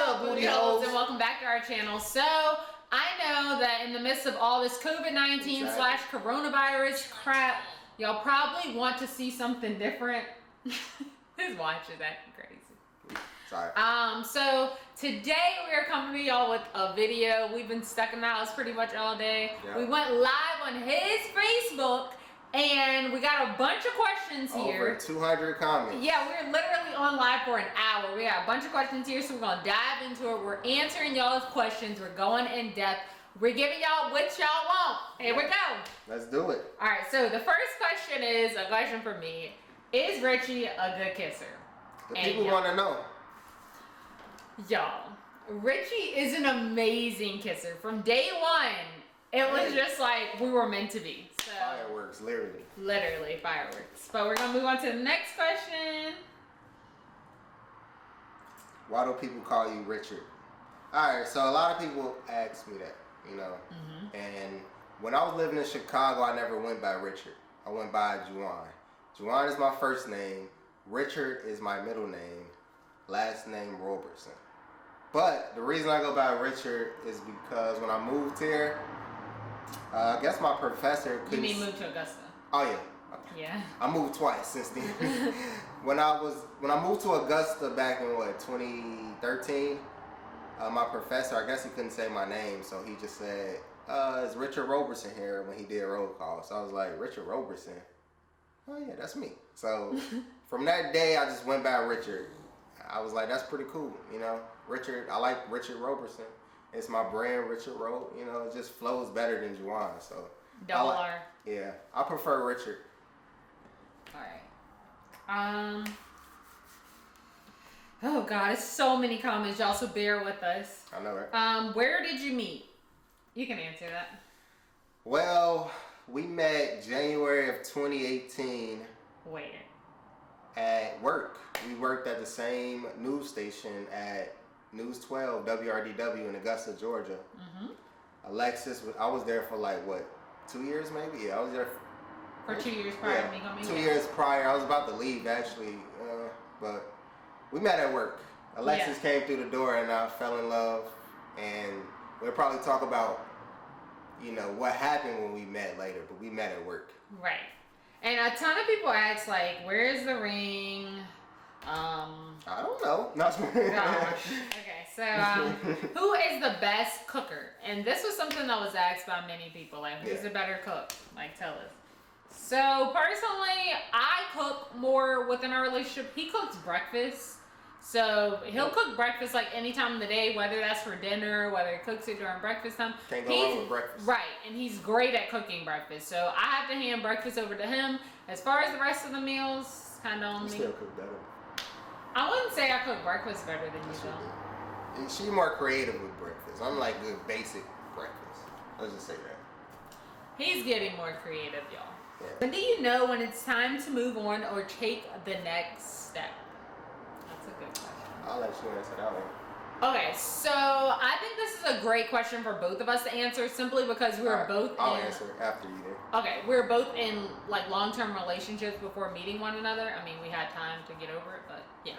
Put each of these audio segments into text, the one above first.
up, booty holes, and welcome back to our channel. So I know that in the midst of all this COVID-19 slash coronavirus crap, y'all probably want to see something different. Who's watching that? Crazy. Sorry. So today we are coming to y'all with a video. We've been stuck in the house pretty much all day. Yep. We went live on his Facebook and we got a bunch of questions here. Over 200 comments. Yeah, we're literally on live for an hour. We got a bunch of questions here, so we're gonna dive into it. We're answering y'all's questions. We're going in depth. We're giving y'all what y'all want. Here we go. Let's do it. All right, so the first question is a question for me. Is Richie a good kisser? The people want to know. Y'all, Richie is an amazing kisser. From day one, it was just like we were meant to be. So, fireworks, literally. Literally fireworks. But we're gonna move on to the next question. Why do people call you Richard? Alright, so a lot of people ask me that, you know. And when I was living in Chicago, I never went by Richard. I went by Juwan. Juwan is my first name. Richard is my middle name. Last name Robertson. But the reason I go by Richard is because when I moved here, I guess my professor couldn't... You mean move to Augusta? Oh yeah. Yeah. I moved twice since then. when I moved to Augusta back in what, 2013, my professor, I guess he couldn't say my name, so he just said, is Richard Robertson here when he did roll call. So I was like, Richard Robertson? Oh yeah, that's me. So from that day I just went by Richard. I was like, that's pretty cool, you know. Richard, I like Richard Robertson. It's my brand, Richard Rowe. You know, it just flows better than Juwan. So double R. Yeah, I prefer Richard. All right. Oh God, it's so many comments, y'all. So bear with us. I know, right? Where did you meet? You can answer that. Well, we met January of 2018. Where? At work. We worked at the same news station at News 12 WRDW in Augusta, Georgia. Alexis, I was there for like what, 2 years maybe? Yeah, I was there for 2 years prior to me coming. 2 years prior. I was about to leave actually, but we met at work. Alexis came through the door and I fell in love, and we'll probably talk about, you know, what happened when we met later, but we met at work. Right. And a ton of people ask, like, where's the ring? I don't know. No. Gosh. Okay, so who is the best cooker? And this was something that was asked by many people. Like, who's the better cook? Like, tell us. So personally, I cook more within our relationship. He cooks breakfast. So he'll cook breakfast like any time of the day, whether that's for dinner, whether he cooks it during breakfast time. Can't go wrong with breakfast. Right, and he's great at cooking breakfast. So I have to hand breakfast over to him. As far as the rest of the meals, kind of on me. Still cook better. I wouldn't say I cook breakfast better than you though. She's more creative with breakfast. I'm like good basic breakfast. Let's just say that. He's getting more creative, y'all. Yeah. When do you know when it's time to move on or take the next step? That's a good question. I'll let you answer that one. Okay, so I think this is a great question for both of us to answer, simply because we were both I'll answer after you do. Okay, we were both in like long-term relationships before meeting one another. I mean, we had time to get over it, but yeah.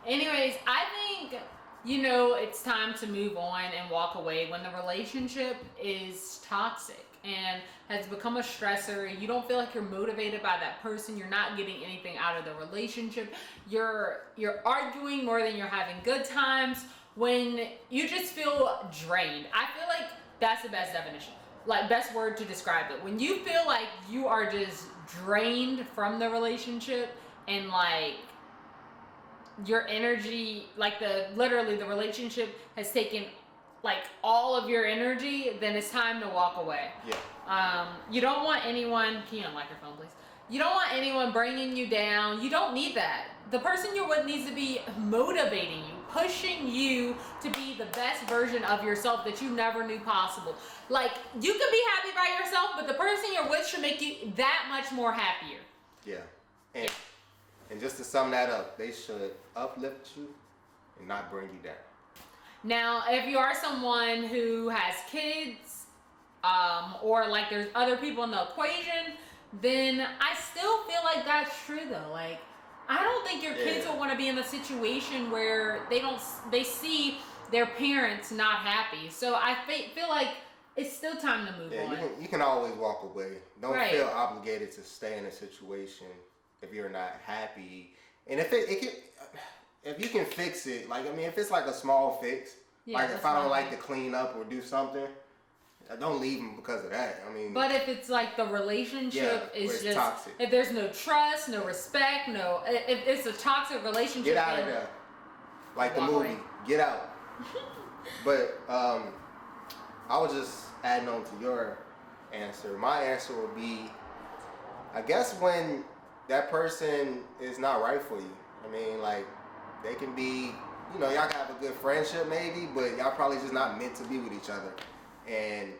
Anyways, I think, you know, it's time to move on and walk away when the relationship is toxic and has become a stressor. You don't feel like you're motivated by that person. You're not getting anything out of the relationship. You're arguing more than you're having good times. When you just feel drained. I feel like that's the best definition, like best word to describe it. When you feel like you are just drained from the relationship and like your energy, like literally the relationship has taken like all of your energy, then it's time to walk away. Yeah. You don't want anyone, can you unlock your phone please? You don't want anyone bringing you down. You don't need that. The person you're with needs to be motivating you, pushing you to be the best version of yourself that you never knew possible. Like, you can be happy by yourself, but the person you're with should make you that much more happier. Yeah. And just to sum that up, they should uplift you and not bring you down. Now, if you are someone who has kids, or like there's other people in the equation, then I still feel like that's true though. Like, I don't think your kids will want to be in the situation where they see their parents not happy. So I feel like it's still time to move on. You can always walk away. Don't Right. feel obligated to stay in a situation if you're not happy. And if if you can fix it, like, I mean, if it's like a small fix, like if I don't like to clean up or do something, don't leave them because of that. I mean, but if it's like the relationship is just toxic. If there's no trust, no respect, if it's a toxic relationship, get out of there. Like the movie, away. Get Out. But I was just adding on to your answer. My answer would be, I guess when that person is not right for you. I mean, like, they can be, you know, y'all can have a good friendship maybe, but y'all probably just not meant to be with each other. And,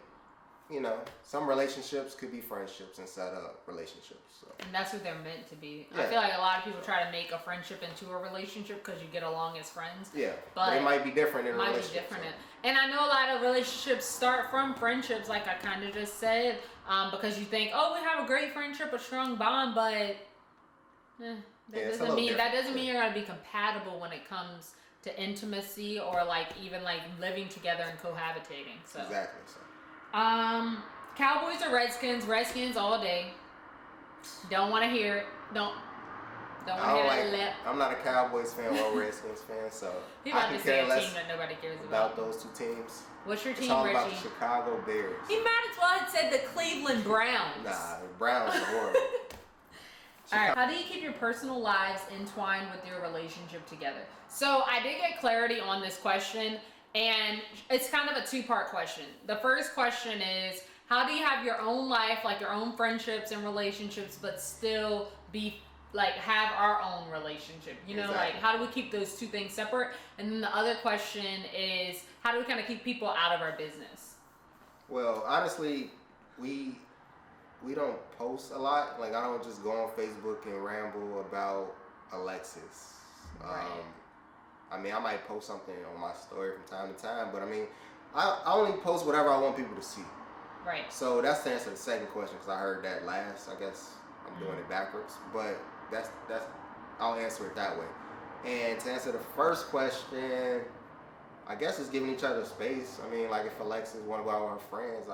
you know, some relationships could be friendships instead of relationships. So. And that's what they're meant to be. Yeah. I feel like a lot of people try to make a friendship into a relationship because you get along as friends. Yeah, but it might be different in a might relationship. Be different. So. And I know a lot of relationships start from friendships, like I kind of just said, because you think, oh, we have a great friendship, a strong bond, but that doesn't mean you're gonna be compatible when it comes to intimacy or like even like living together and cohabitating. So exactly. So. Cowboys or Redskins? Redskins all day. Don't want to hear it. Don't want to hear that lip. I'm not a Cowboys fan or a Redskins fan, so He about to say a team that nobody cares about those two teams. What's your team, it's all Richie? about the Chicago Bears. He might as well have said the Cleveland Browns. Nah, the Browns are horrible. All right. How do you keep your personal lives entwined with your relationship together? So I did get clarity on this question, and it's kind of a two-part question. The first question is, how do you have your own life, like your own friendships and relationships, but still be like have our own relationship? You know, exactly. like how do we keep those two things separate? And then the other question is, how do we kind of keep people out of our business? Well, honestly, we don't post a lot. Like, I don't just go on Facebook and ramble about Alexis. Right. I mean, I might post something on my story from time to time, but I mean, I only post whatever I want people to see. Right. So that's to answer the second question, because I heard that last. I guess I'm doing it backwards, but that's I'll answer it that way. And to answer the first question, I guess it's giving each other space. I mean, like if Alexis want to go out with her friends,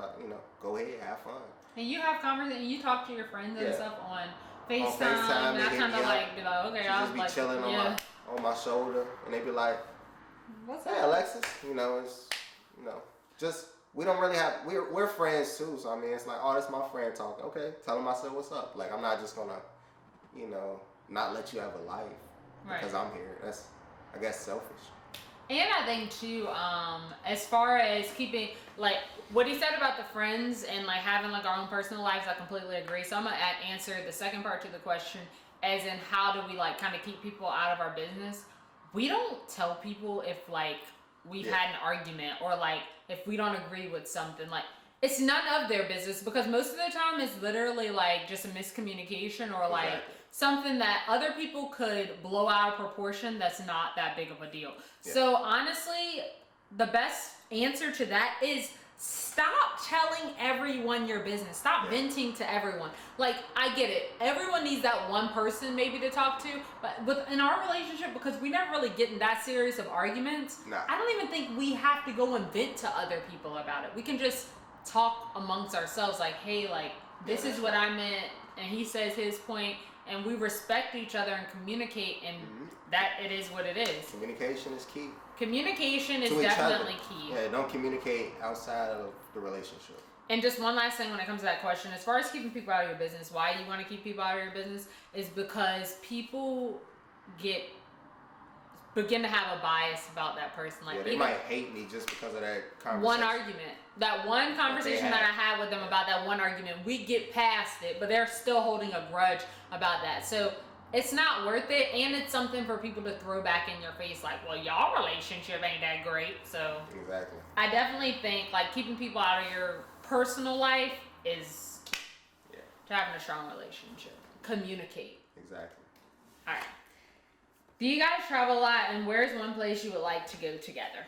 go ahead, have fun. And you have conversations, and you talk to your friends and stuff on FaceTime, and I kind of like be like, okay, I'll just be like, chilling on my shoulder, and they be like, "What's hey, up, Alexis?" Just we don't really have we're friends too. So I mean, it's like, oh, that's my friend talking. Okay, tell him I said what's up. Like, I'm not just gonna, not let you have a life because I'm here. That's, I guess, selfish. And I think too, as far as keeping, like, what he said about the friends and like having like our own personal lives, I completely agree. So I'm gonna answer the second part to the question, as in how do we like kind of keep people out of our business. We don't tell people if like we've had an argument or like if we don't agree with something. Like, it's none of their business, because most of the time it's literally like just a miscommunication or like something that other people could blow out of proportion that's not that big of a deal. Yeah. So honestly, the best answer to that is stop telling everyone your business. Stop venting to everyone. Like, I get it. Everyone needs that one person maybe to talk to, but in our relationship, because we never really get in that serious of arguments, I don't even think we have to go and vent to other people about it. We can just talk amongst ourselves, like, hey, like, this is what I meant, and he says his point, and we respect each other and communicate, and that it is what it is. Communication is key. Communication is definitely key. Yeah, don't communicate outside of the relationship. And just one last thing when it comes to that question, as far as keeping people out of your business, why you want to keep people out of your business is because people begin to have a bias about that person. Like, they might hate me just because of that conversation. One argument. That one conversation that I had with them about that one argument, we get past it, but they're still holding a grudge about that. So it's not worth it, and it's something for people to throw back in your face like, well, y'all relationship ain't that great. So exactly. I definitely think like keeping people out of your personal life is to having a strong relationship. Communicate. Exactly. All right. Do you guys travel a lot, and where's one place you would like to go together?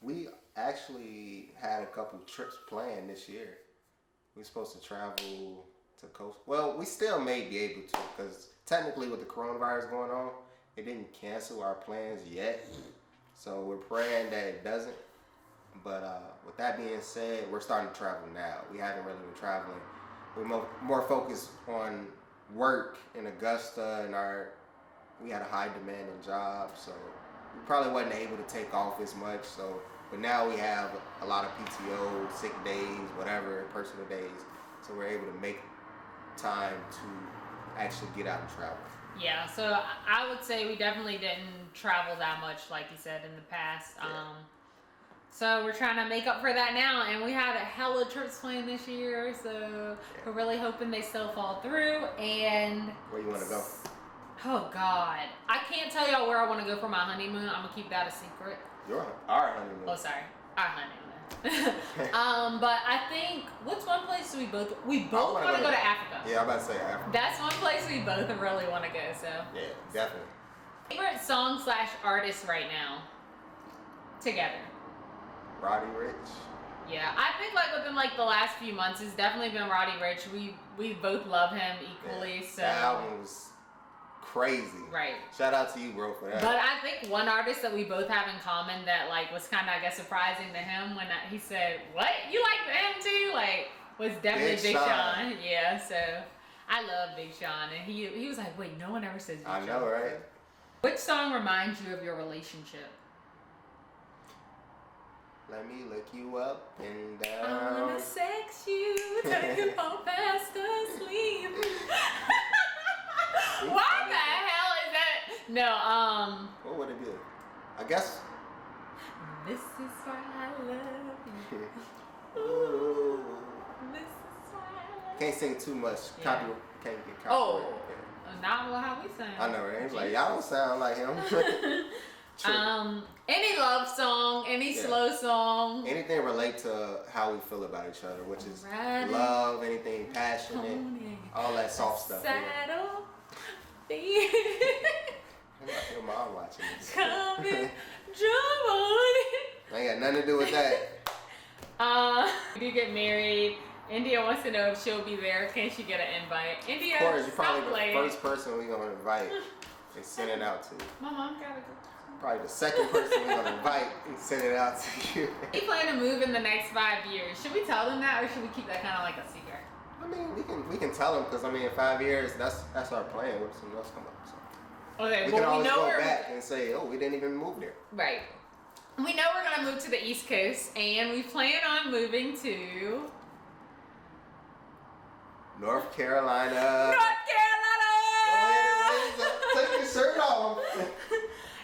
We actually had a couple trips planned this year. We were supposed to travel to coast. Well, we still may be able to, because technically with the coronavirus going on, it didn't cancel our plans yet. So we're praying that it doesn't. But with that being said, we're starting to travel now. We haven't really been traveling. We're more focused on work in Augusta, and we had a high demanding job, so we probably wasn't able to take off as much. So, but now we have a lot of PTO, sick days, whatever, personal days. So we're able to make time to actually get out and travel. Yeah, so I would say we definitely didn't travel that much, like you said, in the past. Yeah. So we're trying to make up for that now, and we had a hella trips planned this year, so we're really hoping they still fall through. And where you want to go? Oh God, I can't tell y'all where I want to go for my honeymoon. I'm gonna keep that a secret. Our honeymoon. Oh, sorry, our honeymoon. But I think what's one place we both want to go to Africa. Yeah, I'm about to say Africa. That's one place we both really want to go. So yeah, definitely. Favorite song / artist right now together. Roddy Ricch. Yeah, I think like within like the last few months, it's definitely been Roddy Ricch. We both love him equally. Yeah, so that album was crazy. Right. Shout out to you, bro, for that. But I think one artist that we both have in common that like was kind of I guess surprising to him when he said, "What, you like him too?" Like was definitely Big Sean. Yeah. So I love Big Sean, and he was like, "Wait, no one ever says Big Sean." I know, right? Which song reminds you of your relationship? Let me look you up and down. I wanna sex you, take you home fast asleep. Why the hell is that? No, what would it be? I guess. This is why I love you. Ooh. This is why I love Can't sing too much. Yeah. Can't get copyrighted. Oh, not how we sing. I know, right? He's like, y'all don't sound like him. Any love song, any slow song. Anything relate to how we feel about each other, which is love, anything passionate, all that soft stuff. Saddle. Your mom watching this. Come and jump on it. I ain't got nothing to do with that. We do get married. India wants to know if she'll be there. Can she get an invite? India, Of course, you're probably playing. the first person we're gonna invite and send it out to. My mom gotta go. Probably the second person we're gonna invite and send it out to you. We plan to move in the next 5 years. Should we tell them that, or should we keep that kind of like a secret? I mean, we can tell them because I mean, in 5 years, that's our plan. What if something else come up? So. Okay, We well can always we know go back and say, oh, we didn't even move there. Right. We know we're gonna move to the East Coast, and we plan on moving to North Carolina. North Carolina. Take your shirt off.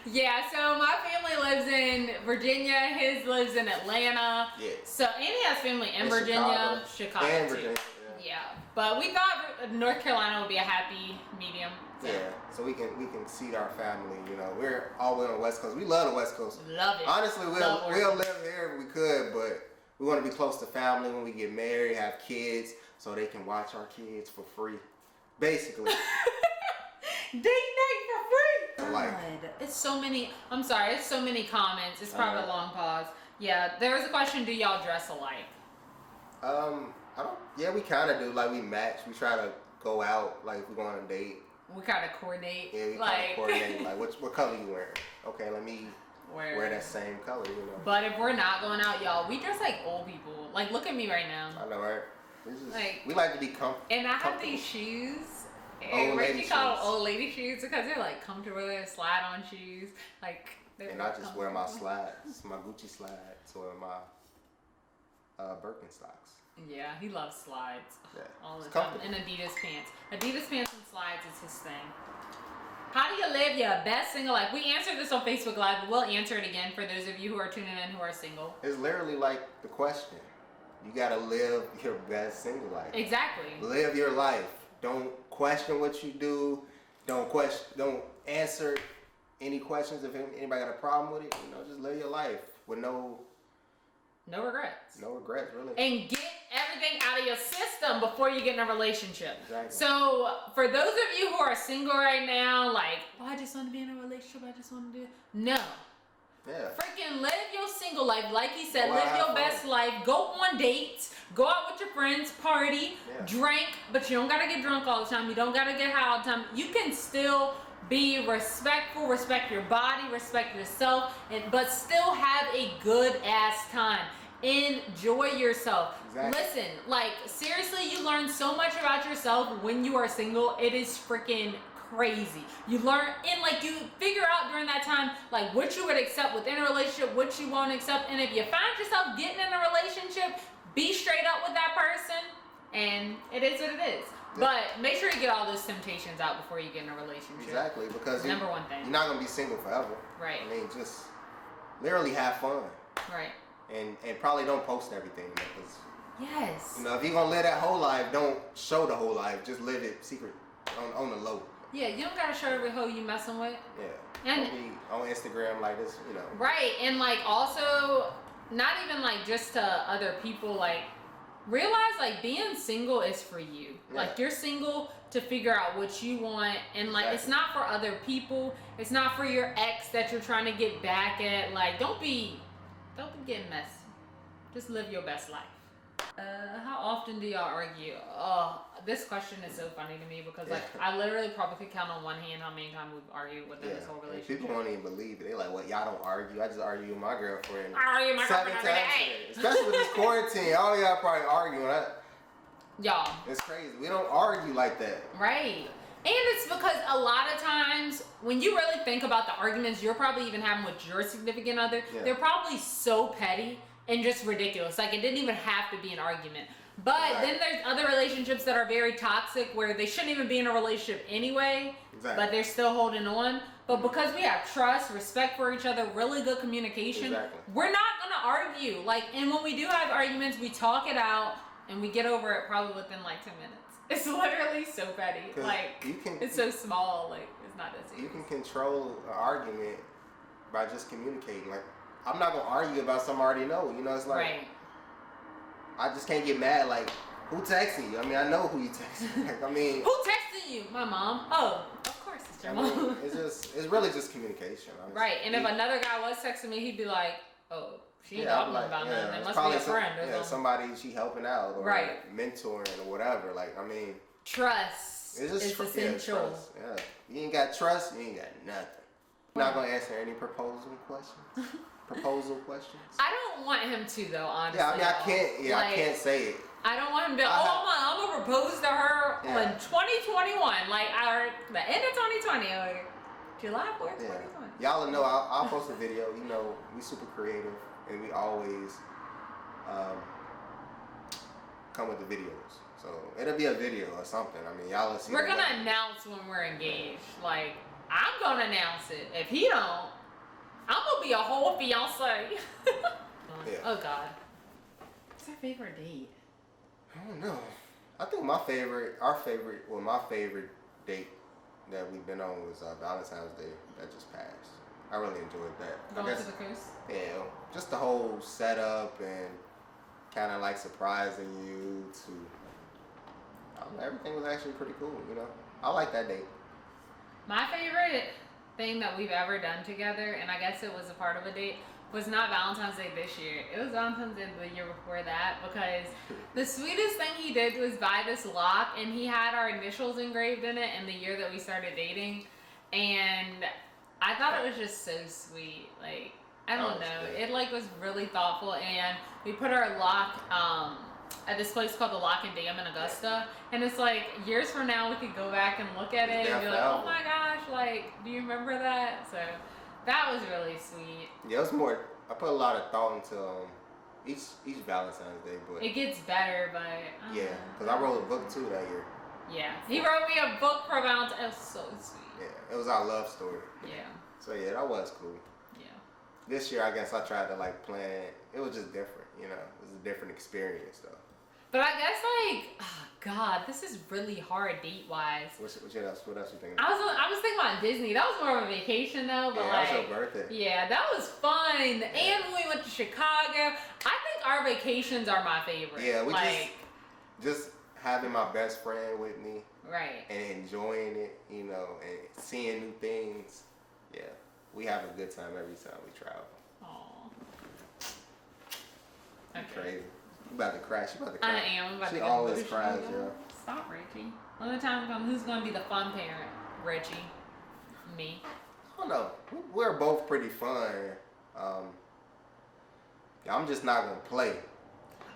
Yeah, so my family lives in Virginia. His lives in Atlanta. Yeah. So Andy has family in Virginia, Chicago and too. Virginia. Yeah, but we thought North Carolina would be a happy medium. So. Yeah, so we can seat our family. You know, we're all the way on the West Coast. We love the West Coast. Love it. Honestly, we'll live here if we could, but we want to be close to family when we get married, have kids, so they can watch our kids for free. Basically. Date night for free. Like, God, it's so many. I'm sorry, it's so many comments. It's probably a long pause. Yeah, there was a question. Do y'all dress alike? I don't. Yeah, we kind of do. Like we match. We try to go out. Like if we go on a date. We kind of coordinate. Yeah, we kind of coordinate. Like what color you wearing? Okay, let me wear that same color. You know. But if we're not going out, y'all, we dress like old people. Like look at me right now. I know, right? We like to be comfortable. And I have these shoes. And Richie called them old lady shoes because they're like comfortable, slide on shoes. Like and I just wear my slides, my Gucci slides, or my Birkenstocks. Yeah, he loves slides. Yeah, all the time. And Adidas pants. Adidas pants and slides is his thing. How do you live your best single life? We answered this on Facebook Live, but we'll answer it again for those of you who are tuning in who are single. It's literally like the question. You gotta live your best single life. Exactly. Live your life. Don't question what you do. Don't answer any questions if anybody got a problem with it. You know, just live your life with no regrets. No regrets, really. And get everything out of your system before you get in a relationship. Exactly. So for those of you who are single right now, like, oh, I just want to be in a relationship. I just want to do it. No. Yeah. Freaking live your single life. Like he said, Go live out, your have best fun. life. Go on dates. Go out with your friends. Party. Yeah. Drink. But you don't got to get drunk all the time. You don't got to get high all the time. You can still be respectful, respect your body, respect yourself, but still have a good ass time. Enjoy yourself. Exactly. Listen, like seriously, you learn so much about yourself when you are single. It is freaking crazy. You learn and like you figure out during that time like what you would accept within a relationship, what you won't accept, and if you find yourself getting in a relationship, be straight up with that person, and it is what it is. But make sure you get all those temptations out before you get in a relationship. Exactly, because number one thing. You're not gonna be single forever. Right. I mean, just literally have fun. Right. And probably don't post everything because yes. You know, if you're gonna live that whole life, don't show the whole life. Just live it secret on the low. Yeah, you don't gotta show every hoe you messing with. Yeah. And don't be on Instagram like this, you know. Right, and like also not even like just to other people, like realize like being single is for you. Yeah. Like you're single to figure out what you want, and like it's not for other people. It's not for your ex that you're trying to get back at. Like don't be getting messy. Just live your best life. How often do y'all argue? Oh, this question is so funny to me because like I literally probably could count on one hand how many times we've argued within this whole relationship. People won't even believe it. They're like, "What? Y'all don't argue? I just argue with my girlfriend." I argue with my 7 girlfriend times every day. Especially with this quarantine. All y'all probably arguing. Y'all. It's crazy. We don't argue like that. Right. And it's because a lot of times when you really think about the arguments you're probably even having with your significant other, they're probably so petty and just ridiculous. Like it didn't even have to be an argument. But then there's other relationships that are very toxic where they shouldn't even be in a relationship anyway, but they're still holding on. But because we have trust, respect for each other, really good communication, we're not gonna argue. Like, and when we do have arguments, we talk it out and we get over it probably within like 10 minutes. It's literally so petty. Like, it's so small. Like, it's not that serious. You can control an argument by just communicating. Like, I'm not gonna argue about something I already know. You know, it's like I just can't get mad. Like, who texting you? I mean, I know who you texting. Like, I mean, who texting you? My mom. Oh, of course it's your mom. It's really just communication. Honestly. Right. And if another guy was texting me, he'd be like, oh, she ain't talking about nothing. It must be a friend or something. Somebody she helping out or mentoring or whatever. Like, I mean, trust is essential. Yeah, you ain't got trust, you ain't got nothing. You're not gonna answer any proposal questions. I don't want him to though, honestly. Yeah, I mean, I can't. Yeah, like, I can't say it. I don't want him to. I'm gonna propose to her in 2021, like the end of 2020, like July 4th, 2020. Y'all know. I'll post a video. You know, we super creative and we always come with the videos. So it'll be a video or something. I mean, y'all will see. We're gonna announce when we're engaged. Like, I'm gonna announce it. If he don't, I'm gonna be a whole fiance. Oh God. What's our favorite date? I don't know. I think my favorite date that we've been on was Valentine's Day that just passed. I really enjoyed that. Going to the coast? Yeah, just the whole setup and kind of like surprising you to. I don't know, everything was actually pretty cool. You know, I like that date. My favorite thing that we've ever done together, and I guess it was a part of a date, was not Valentine's Day this year. It was Valentine's Day the year before that, because the sweetest thing he did was buy this lock, and he had our initials engraved in it in the year that we started dating, and I thought it was just so sweet. Like, I don't know. It like was really thoughtful, and we put our lock at this place called the Lock and Dam in Augusta, and it's like years from now we could go back and look at it and be like, oh my gosh, like, do you remember that? So that was really sweet. Yeah, it was more. I put a lot of thought into each Valentine's Day, but it gets better. But because I wrote a book too that year. Yeah, he wrote me a book for Valentine's. It was so sweet. Yeah, it was our love story. Yeah. So yeah, that was cool. Yeah. This year, I guess I tried to like plan. It was just different, you know. It was a different experience though. But I guess like, oh God, this is really hard date wise. What else you thinking? I was thinking about Disney. That was more of a vacation though. But that was your birthday. Yeah, that was fun. Yeah. And when we went to Chicago, I think our vacations are my favorite. Yeah, we just having my best friend with me. Right. And enjoying it, you know, and seeing new things. Yeah, we have a good time every time we travel. Aww. Okay. Crazy. You about to cry. She about to cry. I am. I'm about to She always cries, Stop, Richie. When the time comes, who's going to be the fun parent? Richie. Me. I don't know. We're both pretty fun. I'm just not gonna play.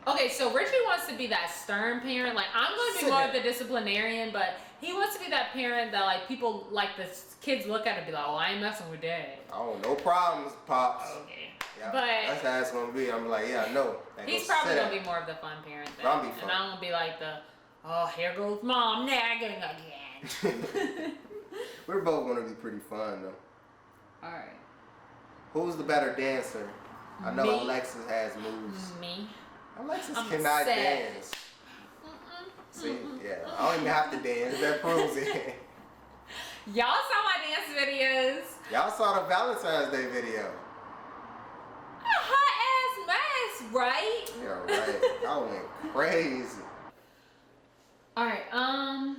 Okay, so Richie wants to be that stern parent. Like, I'm going to be more of the disciplinarian, but he wants to be that parent that, like, people, like, the kids look at and be like, oh, I ain't messing with dad. Oh, no problems, Pops. Okay. Yeah, but that's how it's going to be. I'm like, yeah, I know. He's probably going to be more of the fun parent then. I'll be fun. And I'm going to be like the, oh, here goes mom nagging again. We're both going to be pretty fun, though. All right. Who's the better dancer? I know Me. Alexis has moves. Me. Alexis I'm cannot sad. dance. See, yeah, I don't even have to dance. That proves it. Y'all saw my dance videos. Y'all saw the Valentine's Day video. A hot ass mess, right? Yeah, right. I went crazy. All right.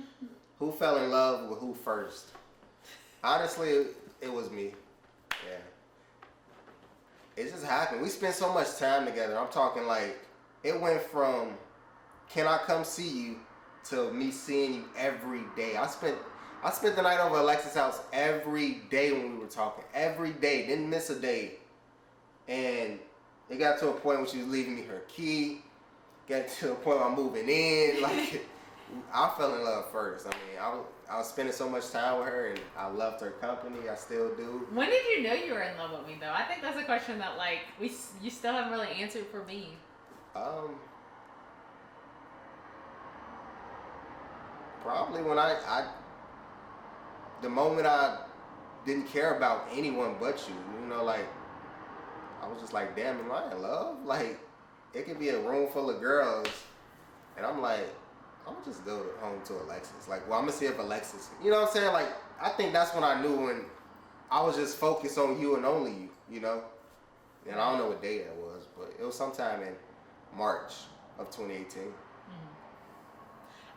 Who fell in love with who first? Honestly, it was me. Yeah. It just happened. We spent so much time together. I'm talking like, it went from, can I come see you, to me seeing you every day. I spent the night over at Alexis' house every day when we were talking. Every day. Didn't miss a day. And it got to a point where she was leaving me her key. Got to a point where I'm moving in. Like, I fell in love first. I mean, I was spending so much time with her, and I loved her company. I still do. When did you know you were in love with me, though? I think that's a question that, like, you still haven't really answered for me. Probably when the moment I didn't care about anyone but you. You know, like, I was just like, damn, am I in love? Like, it could be a room full of girls, and I'm like, I'm gonna just go home to Alexis. Like, well, I'm gonna see if Alexis, you know what I'm saying? Like, I think that's when I knew, when I was just focused on you and only you, you know? And I don't know what day that was, but it was sometime in March of 2018.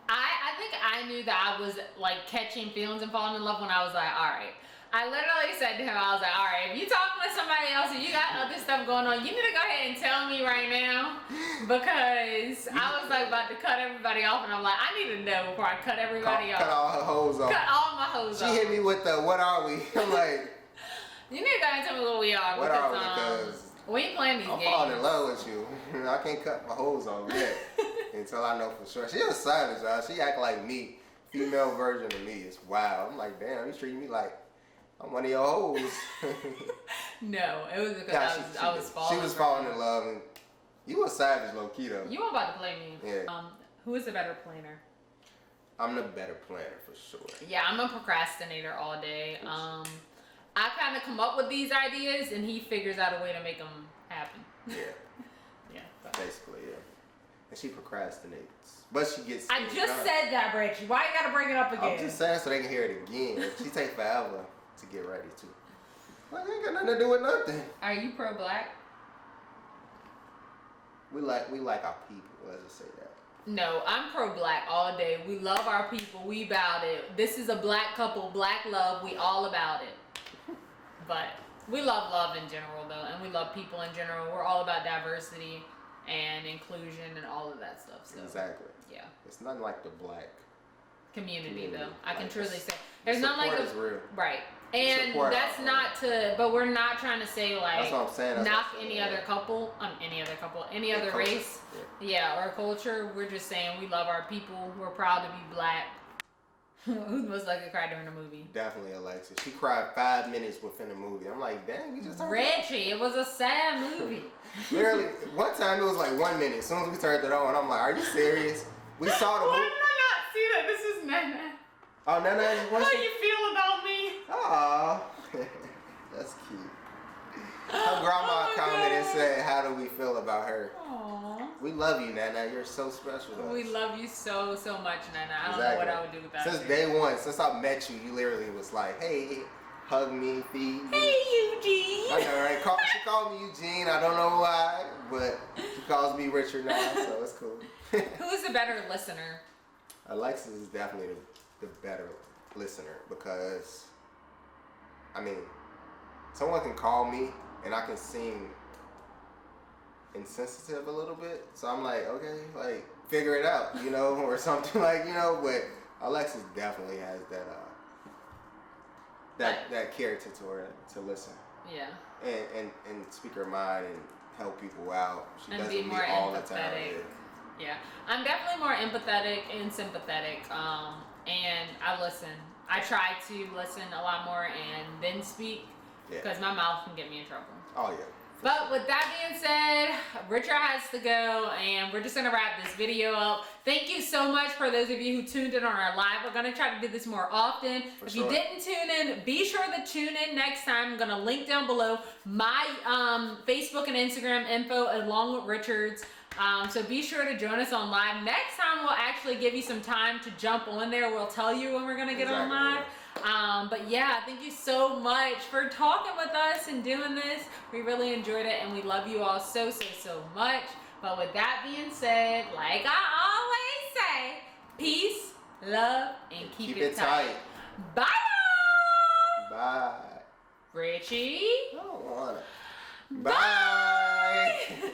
I think I knew that I was, like, catching feelings and falling in love when I was like, all right. I literally said to him, I was like, all right, if you talking to somebody else and you got other stuff going on, you need to go ahead and tell me right now, because I was like about to cut everybody off, and I'm like, I need to know before I cut everybody off. Cut all her hoes off. Cut all my hoes off. She hit me with the, what are we? I'm like, you need to go ahead and tell me what we are. What are we? Because we ain't playing these games. I'm falling in love with you. I can't cut my hoes off yet until I know for sure. She a savage, y'all. She act like me. Female version of me. It's wild. I'm like, damn, you treating me like I'm one of your hoes. No, it was because I was falling. She was falling in love, and you a savage, low key though. You were about to play me. Yeah. Who is the better planner? I'm the better planner for sure. Yeah, I'm a procrastinator all day. I kind of come up with these ideas, and he figures out a way to make them happen. Yeah. Yeah. Basically, yeah. And she procrastinates, but she gets. I just said that, Richie. Why you gotta bring it up again? I'm just saying so they can hear it again. She take forever to get ready too. Like, ain't got nothing to do with nothing. Are you pro-black? We like our people. Let's just say that. No, I'm pro-black all day. We love our people. We about it. This is a black couple, black love. We all about it. But we love love in general, though, and we love people in general. We're all about diversity and inclusion and all of that stuff. So, exactly. Yeah. It's nothing like the black community though. I can like truly say there's not like is real. Right. And that's not to, but we're not trying to say like that's what I'm saying. knock any other couple, any other culture. race, yeah, or culture. We're just saying we love our people. We're proud to be black. Who's most likely cried during a movie? Definitely Alexis. She cried 5 minutes within the movie. I'm like, dang, you just turned Reggie, it was a sad movie. Literally, one time it was like 1 minute. As soon as we turned it on, I'm like, are you serious? We saw the movie. Why did I not see that? This is Nana. Oh, Nana, How do you feel about me? Aw, that's cute. Her grandma commented and said, how do we feel about her? Aww. We love you, Nana. You're so special to us. We love you so, so much, Nana. I don't know what I would do without you. Since day one, since I met you, you literally was like, hey, hug me, feed me. Hey, Eugene. I know, right? She called me Eugene. I don't know why, but she calls me Richard now, so it's cool. Who is the better listener? Alexis is definitely the better listener because, I mean, someone can call me and I can seem insensitive a little bit. So I'm like, okay, like, figure it out, you know, or something like, you know, but Alexis definitely has that, that character to her to listen. Yeah. And speak her mind and help people out. She And doesn't be more meet all the time. empathetic. Yeah, I'm definitely more empathetic and sympathetic. And I listen. I try to listen a lot more and then speak because my mouth can get me in trouble. Oh yeah. But with that being said, Richard has to go, and we're just gonna wrap this video up. Thank you so much for those of you who tuned in on our live. We're gonna try to do this more often. If you didn't tune in, be sure to tune in next time. I'm gonna link down below my Facebook and Instagram info along with Richard's. So be sure to join us on live. Next time we'll actually give you some time to jump on there. We'll tell you when we're gonna get on live. But yeah, thank you so much for talking with us and doing this. We really enjoyed it, and we love you all so much. But with that being said, like I always say, peace, love, and keep it tight. Bye. Bye. Richie. I don't want it. Bye.